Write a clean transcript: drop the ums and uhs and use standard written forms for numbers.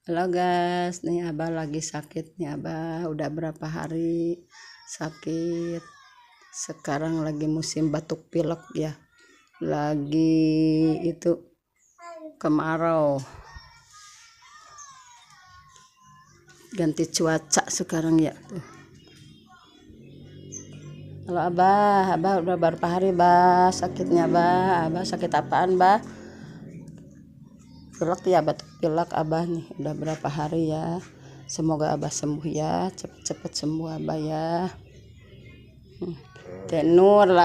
Halo guys, nih Abah lagi sakit nih. Abah udah berapa hari sakit. Sekarang lagi musim batuk pilek ya. Lagi itu kemarau. Ganti cuaca sekarang ya. Halo Abah udah berapa hari sakitnya Abah sakit apaan pilek ya, batuk pilek Abah nih udah berapa hari ya. Semoga Abah sembuh ya, cepet-cepet sembuh Abah ya. Tenur lah.